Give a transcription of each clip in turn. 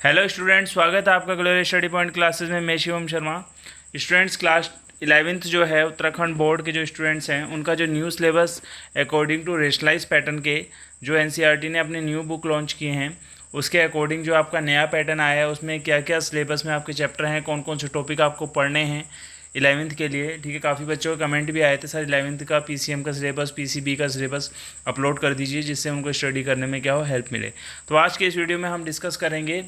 Hello students, स्वागत है आपका ग्लोरी स्टडी पॉइंट क्लासेस में। मैं Shivam Sharma. Students, class 11th जो है उत्तराखंड बोर्ड के जो स्टूडेंट्स हैं उनका जो new syllabus according to rationalise pattern के जो एनसीईआरटी ने अपने न्यू बुक लॉन्च किए हैं उसके अकॉर्डिंग जो आपका नया पैटर्न आया है उसमें क्या क्या सिलेबस में आपके चैप्टर हैं, कौन कौन से टॉपिक आपको पढ़ने हैं 11th के लिए। ठीक है, काफ़ी बच्चों के कमेंट भी आए थे, सर 11th का पीसीएम का सिलेबस, पीसीबी का सिलेबस अपलोड कर दीजिए जिससे उनको स्टडी करने में क्या हो हेल्प मिले। तो आज के इस वीडियो में हम डिस्कस करेंगे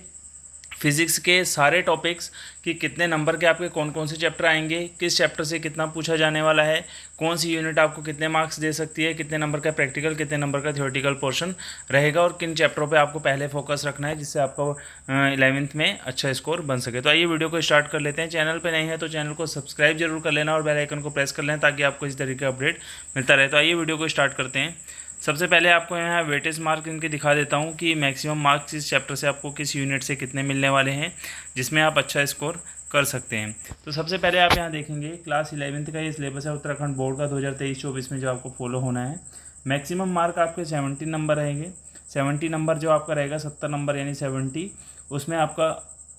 फिज़िक्स के सारे टॉपिक्स कि कितने नंबर के आपके कौन कौन से चैप्टर आएंगे, किस चैप्टर से कितना पूछा जाने वाला है, कौन सी यूनिट आपको कितने मार्क्स दे सकती है, कितने नंबर का प्रैक्टिकल, कितने नंबर का थ्योरेटिकल पोर्शन रहेगा और किन चैप्टरों पे आपको पहले फोकस रखना है जिससे आपको 11th में अच्छा स्कोर बन सके। तो आइए वीडियो को स्टार्ट कर लेते हैं। चैनल पर नहीं है तो चैनल को सब्सक्राइब जरूर कर लेना और बेल आइकन को प्रेस कर लेना ताकि आपको इस तरीके का अपडेट मिलता रहे। तो आइए वीडियो को स्टार्ट करते हैं। सबसे पहले आपको यहाँ वेटेज मार्क इनके दिखा देता हूँ कि मैक्सिमम मार्क्स इस चैप्टर से आपको किस यूनिट से कितने मिलने वाले हैं जिसमें आप अच्छा स्कोर कर सकते हैं। तो सबसे पहले आप यहाँ देखेंगे क्लास 11th का ये सिलेबस है उत्तराखंड बोर्ड का 2023-24 में जो आपको फॉलो होना है। मैक्सिमम मार्क आपके 70 नंबर रहेंगे। 70 नंबर जो आपका रहेगा 70 नंबर यानी 70, उसमें आपका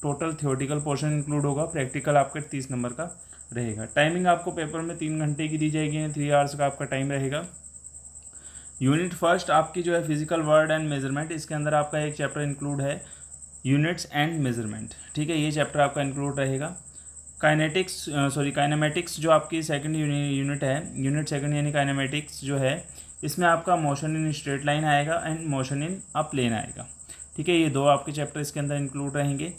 टोटल थ्योरेटिकल पोर्शन इंक्लूड होगा, प्रैक्टिकल आपके 30 नंबर का रहेगा। टाइमिंग आपको पेपर में 3 घंटे की दी जाएगी, 3 आवर्स का आपका टाइम रहेगा। यूनिट फर्स्ट आपकी जो है फिजिकल वर्ड एंड मेजरमेंट, इसके अंदर आपका एक चैप्टर इंक्लूड है यूनिट्स एंड मेजरमेंट। ठीक है, ये चैप्टर आपका इंक्लूड रहेगा। काइनेमेटिक्स जो आपकी सेकंड यूनिट है, यूनिट सेकंड यानी काइनेमेटिक्स जो है, इसमें आपका मोशन इन स्ट्रेट लाइन आएगा and motion in a plane आएगा। ठीक है, ये दो आपके चैप्टर इसके अंदर इंक्लूड रहेंगे।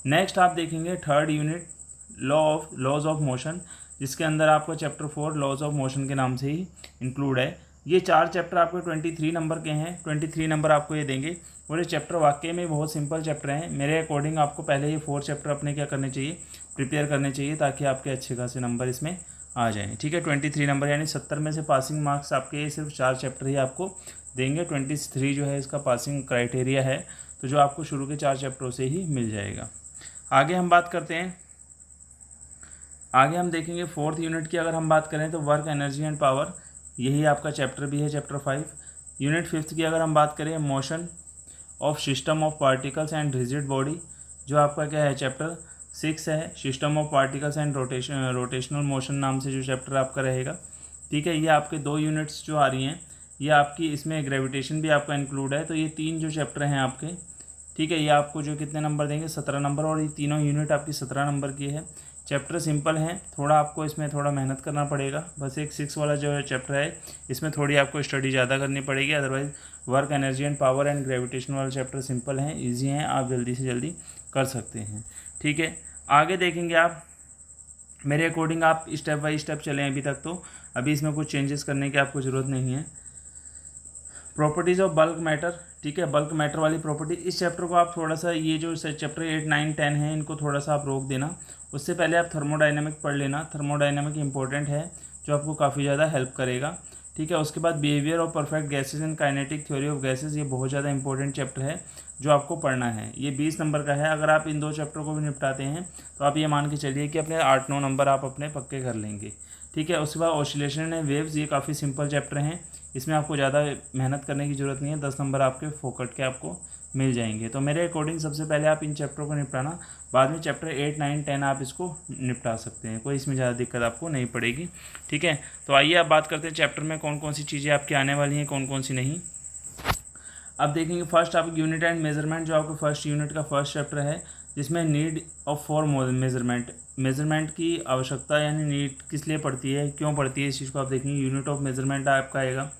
नेक्स्ट आप देखेंगे third unit laws of motion, जिसके अंदर आपका चैप्टर 4 लॉज ऑफ मोशन के नाम से ही इंक्लूड है। ये 4 चैप्टर आपके 23 नंबर के हैं, 23 नंबर आपको ये देंगे और ये चैप्टर वाकई में बहुत सिंपल चैप्टर हैं। मेरे अकॉर्डिंग आपको पहले ये 4 चैप्टर अपने क्या करने चाहिए, प्रिपेयर करने चाहिए ताकि आपके अच्छे खासे नंबर इसमें आ जाएँ। ठीक है, 23 नंबर यानी 70 में से पासिंग मार्क्स आपके सिर्फ 4 चैप्टर ही आपको देंगे। 23 जो है इसका पासिंग क्राइटेरिया है, तो जो आपको शुरू के 4 चैप्टरों से ही मिल जाएगा। आगे हम बात करते हैं, आगे हम देखेंगे फोर्थ यूनिट की। अगर हम बात करें तो वर्क, एनर्जी एंड पावर, यही आपका चैप्टर भी है, चैप्टर 5। यूनिट 5th की अगर हम बात करें motion of system of particles and rigid body, जो आपका क्या है चैप्टर 6 है। System of particles and rotational motion नाम से जो चैप्टर आपका रहेगा। ठीक है, ये आपके 2 यूनिट्स जो आ रही हैं ये आपकी, इसमें ग्रेविटेशन भी आपका इंक्लूड है। तो ये 3 जो चैप्टर हैं आपके, ठीक है, ये आपको जो कितने नंबर देंगे 17 नंबर, और ये तीनों यूनिट आपकी 17 नंबर की है। चैप्टर सिंपल है, थोड़ा आपको इसमें थोड़ा मेहनत करना पड़ेगा। बस एक 6 वाला जो है चैप्टर है इसमें थोड़ी आपको स्टडी ज़्यादा करनी पड़ेगी। Otherwise work, energy and power and gravitation वाला चैप्टर सिंपल हैं, ईजी हैं, आप जल्दी से जल्दी कर सकते हैं। ठीक है, आगे देखेंगे आप, मेरे अकॉर्डिंग आप स्टेप बाई स्टेप चलें अभी तक, तो अभी इसमें कुछ चेंजेस करने की आपको ज़रूरत नहीं है। प्रॉपर्टीज़ ऑफ बल्क मैटर, ठीक है, बल्क मैटर वाली प्रॉपर्टी, इस चैप्टर को आप थोड़ा सा, ये जो चैप्टर 8, 9, 10 है इनको थोड़ा सा आप रोक देना। उससे पहले आप थर्मोडाइनमिक पढ़ लेना। थर्मोडाइनमिक इंपॉर्टेंट है, जो आपको काफ़ी ज़्यादा हेल्प करेगा। ठीक है, उसके बाद behaviour of perfect gases and kinetic theory of gases, ये बहुत ज़्यादा इंपॉर्टेंट चैप्टर है जो आपको पढ़ना है। ये 20 नंबर का है। अगर आप इन 2 चैप्टर को भी निपटाते हैं तो आप ये मान के चलिए कि अपने 8-9 नंबर आप अपने पक्के कर लेंगे। ठीक है, उसके बाद ऑसिलेशन एंड वेव्स, ये काफ़ी सिंपल चैप्टर हैं, इसमें आपको ज़्यादा मेहनत करने की ज़रूरत नहीं है। 10 नंबर आपके फोकट के आपको मिल जाएंगे। तो मेरे अकॉर्डिंग सबसे पहले आप इन चैप्टरों को निपटाना, बाद में चैप्टर 8, 9, 10 आप इसको निपटा सकते हैं, कोई इसमें ज़्यादा दिक्कत आपको नहीं पड़ेगी। ठीक है, तो आइए आप बात करते हैं चैप्टर में कौन कौन सी चीज़ें आपकी आने वाली हैं, कौन कौन सी नहीं। अब देखेंगे फर्स्ट आप यूनिट एंड मेजरमेंट, जो आपका फर्स्ट यूनिट का फर्स्ट चैप्टर है, जिसमें need of for measurement, measurement की आवश्यकता यानी नीड किस लिए पड़ती है, क्यों पड़ती है, इस चीज़ को आप देखेंगे। यूनिट ऑफ मेजरमेंट आपका आएगा,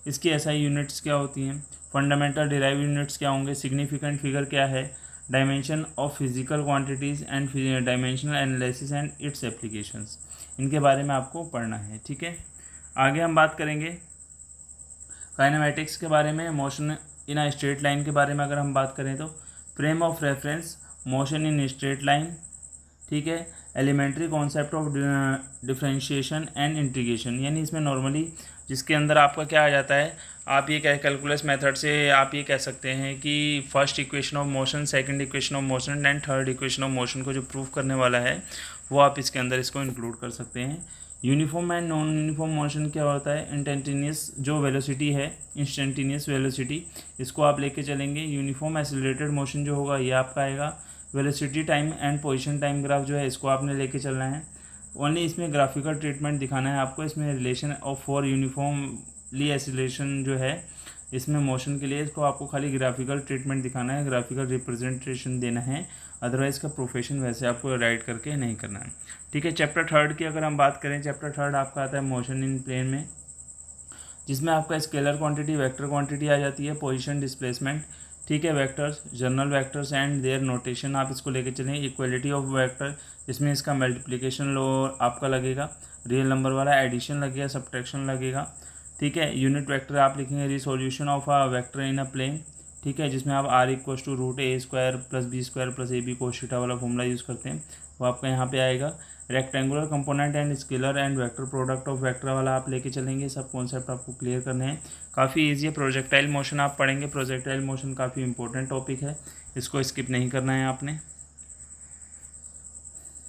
इसकी एसआई यूनिट्स क्या होती हैं, फंडामेंटल डिराइव यूनिट्स क्या होंगे, सिग्निफिकेंट फिगर क्या है, dimension of physical quantities and dimensional analysis and it's applications, इनके बारे में आपको पढ़ना है। ठीक है, आगे हम बात करेंगे काइनेमेटिक्स के बारे में, motion in a straight line के बारे में अगर हम बात करें तो frame of reference, motion in straight line. ठीक है, elementary concept of differentiation and integration, यानी इसमें नॉर्मली जिसके अंदर आपका क्या आ जाता है, आप ये कैलकुलस मेथड से आप ये कह सकते हैं कि first equation of motion, second equation of motion and third equation of motion को जो प्रूफ करने वाला है वो आप इसके अंदर इसको इंक्लूड कर सकते हैं। Uniform and non uniform motion क्या होता है, इंस्टेंटेनियस जो वेलोसिटी है, इंस्टेंटेनियस वेलोसिटी, इसको आप लेके चलेंगे। यूनिफॉर्म एक्सीलरेटेड मोशन जो होगा ये आपका आएगा। Velocity time and position time graph जो है इसको आपने लेके चलना है। ओनली इसमें ग्राफिकल ट्रीटमेंट दिखाना है आपको। इसमें relation of for uniformly acceleration जो है इसमें मोशन के लिए इसको आपको खाली ग्राफिकल ट्रीटमेंट दिखाना है, ग्राफिकल रिप्रेजेंटेशन देना है, अदरवाइज़ का प्रोफेशन वैसे आपको राइट करके नहीं करना है। ठीक है, चैप्टर थर्ड की अगर हम बात करें, चैप्टर थर्ड आपका आता है मोशन इन प्लेन में, जिसमें आपका स्केलर क्वांटिटी, वेक्टर क्वांटिटी आ जाती है, पोजीशन, डिस्प्लेसमेंट। ठीक है, vectors, general vectors and their notation आप इसको लेके चलें। इक्वलिटी ऑफ वेक्टर, इसमें इसका मल्टीप्लिकेशन लो आपका लगेगा, रियल नंबर वाला एडिशन लगेगा, सब्ट्रैक्शन लगेगा। ठीक है, यूनिट वेक्टर आप लिखेंगे resolution of a vector in a plane. ठीक है, जिसमें आप r=√a² + b² + ab cos theta वाला फॉर्मूला यूज़ करते हैं, वो आपका यहाँ पे आएगा। Rectangular component and scalar and vector product of vector वाला आप लेके चलेंगे। सब कॉन्सेप्ट आपको क्लियर करने हैं, काफ़ी ईजी है। प्रोजेक्टाइल मोशन आप पढ़ेंगे, प्रोजेक्टाइल मोशन काफ़ी इंपॉर्टेंट टॉपिक है, इसको स्किप नहीं करना है आपने।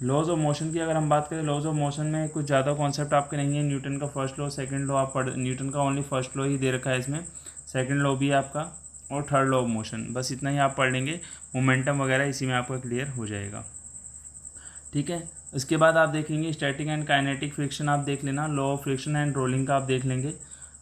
लॉज ऑफ मोशन की अगर हम बात करें, लॉज ऑफ मोशन में कुछ ज़्यादा कॉन्सेप्ट आपके नहीं है। न्यूटन का फर्स्ट लॉ, सेकंड लॉ आप पढ़, न्यूटन का ओनली फर्स्ट लॉ ही दे रखा है इसमें, सेकंड लॉ भी है आपका, और थर्ड लॉ ऑफ मोशन, बस इतना ही आप पढ़ लेंगे। मोमेंटम वगैरह इसी में आपका क्लियर हो जाएगा। ठीक है, इसके बाद आप देखेंगे स्टैटिक एंड काइनेटिक फ्रिक्शन आप देख लेना, law of friction and rolling का आप देख लेंगे,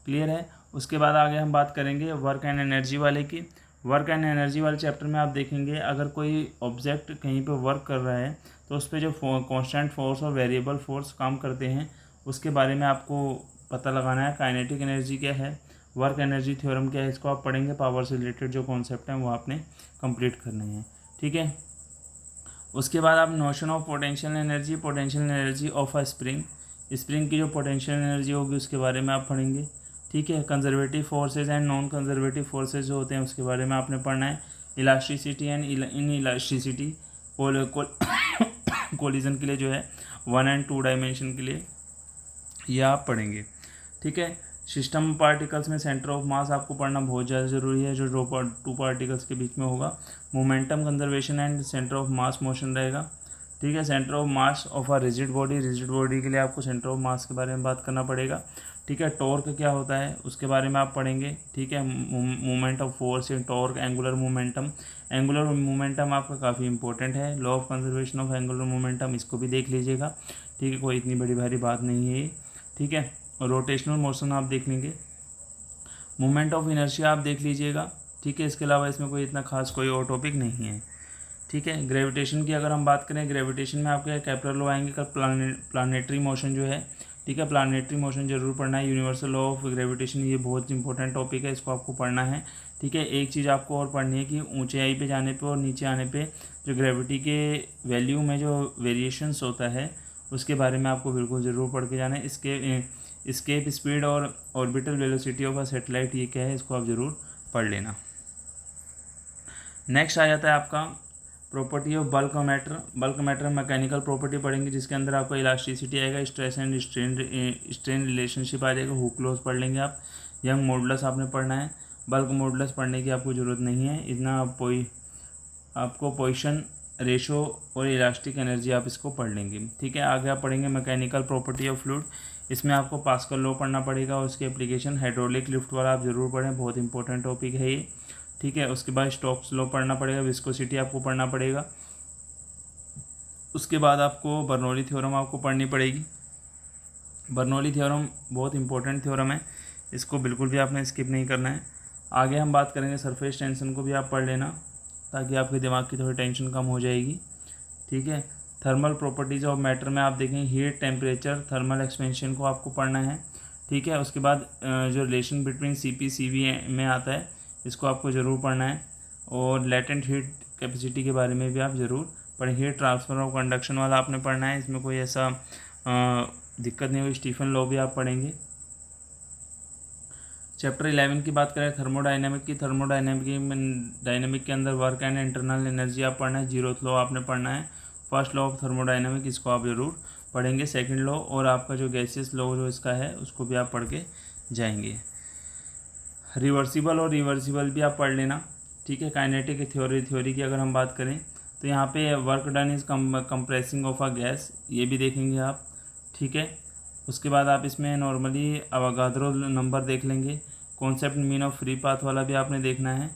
क्लियर है। उसके बाद आगे हम बात करेंगे वर्क एंड एनर्जी वाले की। वर्क एंड एनर्जी वाले चैप्टर में आप देखेंगे अगर कोई ऑब्जेक्ट कहीं पे वर्क कर रहा है तो उस पर जो कांस्टेंट फोर्स और वेरिएबल फोर्स काम करते हैं उसके बारे में आपको पता लगाना है। काइनेटिक एनर्जी क्या है, वर्क एनर्जी थ्योरम क्या है, इसको आप पढ़ेंगे। पावर से रिलेटेड जो कॉन्सेप्ट हैं वो आपने कंप्लीट करने हैं। ठीक है, उसके बाद आप notion of potential energy of a spring, spring की जो पोटेंशियल एनर्जी होगी उसके बारे में आप पढ़ेंगे। ठीक है, conservative forces and non conservative forces जो होते हैं उसके बारे में आपने पढ़ना है। Elasticity and in elasticity, collision के लिए जो है 1 और 2 डायमेंशन के लिए ये आप पढ़ेंगे। ठीक है, सिस्टम पार्टिकल्स में सेंटर ऑफ मास आपको पढ़ना बहुत ज़्यादा ज़रूरी है, जो टू पार्टिकल्स के बीच में होगा। Momentum conservation and centre of mass motion रहेगा। ठीक है, centre of mass of a rigid body के लिए आपको सेंटर ऑफ मास के बारे में बात करना पड़ेगा। ठीक है, टॉर्क क्या होता है उसके बारे में आप पढ़ेंगे। ठीक है, movement of force in torque, angular momentum आपका काफ़ी इंपॉर्टेंट है। Law of conservation of angular momentum, इसको भी देख लीजिएगा। ठीक है, कोई इतनी बड़ी भारी बात नहीं है ये। ठीक है, रोटेशनल मोशन आप देख लेंगे। मोमेंट ऑफ इनर्शिया आप देख लीजिएगा। ठीक है, इसके अलावा इसमें कोई इतना खास कोई और टॉपिक नहीं है। ठीक है, ग्रेविटेशन की अगर हम बात करें, ग्रेविटेशन में आपके केपलर लॉ आएंगे। कल प्लानेटरी मोशन जो है, ठीक है, प्लानेटरी मोशन जरूर पढ़ना है। यूनिवर्सल लॉ ऑफ ग्रेविटेशन, ये बहुत इंपॉर्टेंट टॉपिक है, इसको आपको पढ़ना है। ठीक है, एक चीज़ आपको और पढ़नी है कि ऊंचाई पे जाने पे और नीचे आने पे जो ग्रेविटी के वैल्यू में जो वेरिएशंस होता है उसके बारे में आपको बिल्कुल ज़रूर पढ़ के जाना है। स्केप स्पीड और orbital velocity of a satellite, ये क्या है, इसको आप ज़रूर पढ़ लेना। नेक्स्ट आ जाता है आपका property of bulk matter mechanical property पढ़ेंगे, जिसके अंदर आपका इलास्टिसिटी आएगा, स्ट्रेस एंड स्ट्रेन रिलेशनशिप आ जाएगा, हुक लॉज पढ़ लेंगे आप। यंग मॉडुलस आपने पढ़ना है। बल्क मॉडुलस पढ़ने की आपको ज़रूरत नहीं है इतना, आपको पोजीशन रेशो और इलास्टिक एनर्जी आप इसको पढ़ लेंगे। ठीक है, आगे आप पढ़ेंगे मैकेनिकल प्रॉपर्टी ऑफ फ्लूइड, इसमें आपको पास्कल लॉ पढ़ना पड़ेगा और उसकी एप्लीकेशन हाइड्रोलिक लिफ्ट वाला आप ज़रूर पढ़ें, बहुत इंपॉर्टेंट टॉपिक है ये। ठीक है, उसके बाद स्टोक्स लॉ पढ़ना पड़ेगा, विस्कोसिटी आपको पढ़ना पड़ेगा। उसके बाद आपको बर्नौली थ्योरम आपको पढ़नी पड़ेगी। बर्नौली थ्योरम बहुत इंपॉर्टेंट थ्योरम है, इसको बिल्कुल भी आपने स्किप नहीं करना है। आगे हम बात करेंगे सरफेस टेंशन को भी आप पढ़ लेना, ताकि आपके दिमाग की थोड़ी टेंशन कम हो जाएगी। ठीक है, थर्मल प्रॉपर्टीज़ ऑफ मैटर में आप देखेंगे हीट, टेम्परेचर, थर्मल एक्सपेंशन को आपको पढ़ना है। ठीक है, उसके बाद जो रिलेशन बिटवीन CP CV में आता है इसको आपको ज़रूर पढ़ना है, और लेटेंट हीट कैपेसिटी के बारे में भी आप ज़रूर पढ़ें। हीट ट्रांसफ़र और कंडक्शन वाला आपने पढ़ना है, इसमें कोई ऐसा दिक्कत नहीं हुई। स्टीफन लॉ भी आप पढ़ेंगे। चैप्टर 11 की बात करें थर्मोडायनेमिक की, डायनेमिक के अंदर वर्क एंड इंटरनल एनर्जी आप पढ़ना है। 0th लॉ आपने पढ़ना है। फर्स्ट लॉ ऑफ थर्मोडायनेमिक, इसको आप ज़रूर पढ़ेंगे। सेकंड लॉ और आपका जो गैसेस लॉ जो इसका है उसको भी आप पढ़ के जाएंगे। रिवर्सिबल और रिवर्सिबल भी आप पढ़ लेना। ठीक है, काइनेटिक थ्योरी की अगर हम बात करें तो यहाँ पे work done is compressing of a gas, ये भी देखेंगे आप। ठीक है, उसके बाद आप इसमें नॉर्मली अवोगाद्रो नंबर देख लेंगे। Concept mean of free path वाला भी आपने देखना है।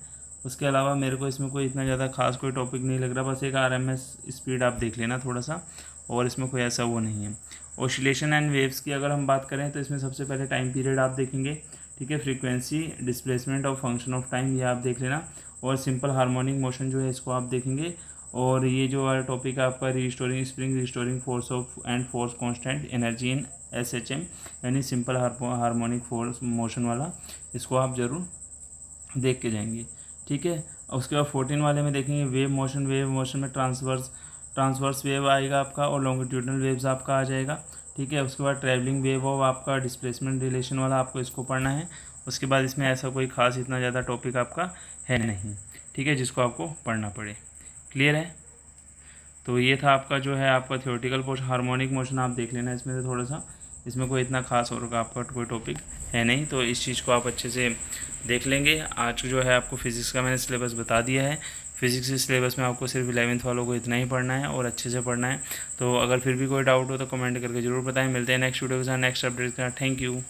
उसके अलावा मेरे को इसमें कोई इतना ज़्यादा खास कोई टॉपिक नहीं लग रहा, बस एक RMS स्पीड आप देख लेना थोड़ा सा, और इसमें कोई ऐसा वो नहीं है। ऑसिलेशन एंड वेव्स की अगर हम बात करें तो इसमें सबसे पहले टाइम पीरियड आप देखेंगे, ठीक है। फ्रीक्वेंसी, डिस्प्लेसमेंट और फंक्शन ऑफ टाइम ये आप देख लेना, और सिंपल हार्मोनिक मोशन जो है इसको आप देखेंगे। और ये जो टॉपिक है आपका restoring spring restoring force of and force constant energy in SHM यानी सिंपल हार्मोनिक फोर्स मोशन वाला, इसको आप ज़रूर देख के जाएंगे, ठीक है। उसके बाद 14 वाले में देखेंगे वेव मोशन में ट्रांसवर्स वेव आएगा आपका, और लॉन्गिट्यूडनल वेव्स आपका आ जाएगा, ठीक है। उसके बाद ट्रैवलिंग वेव और आपका डिस्प्लेसमेंट रिलेशन वाला आपको इसको पढ़ना है। उसके बाद इसमें ऐसा कोई खास इतना ज़्यादा टॉपिक आपका है नहीं, ठीक है, जिसको आपको पढ़ना पड़े। क्लियर है? तो ये था आपका जो है आपका थियोरेटिकल पोर्शन। हार्मोनिक मोशन आप देख लेना इसमें से थोड़ा सा, इसमें कोई इतना खास और आपका कोई टॉपिक है नहीं, तो इस चीज़ को आप अच्छे से देख लेंगे। आज जो है आपको फिज़िक्स का मैंने सिलेबस बता दिया है। फिज़िक्स के सिलेबस में आपको सिर्फ 11th वालों को इतना ही पढ़ना है और अच्छे से पढ़ना है। तो अगर फिर भी कोई डाउट हो तो कमेंट करके ज़रूर बताएं। मिलते हैं नेक्स्ट वीडियो के साथ, नेक्स्ट अपडेट के साथ। Thank you.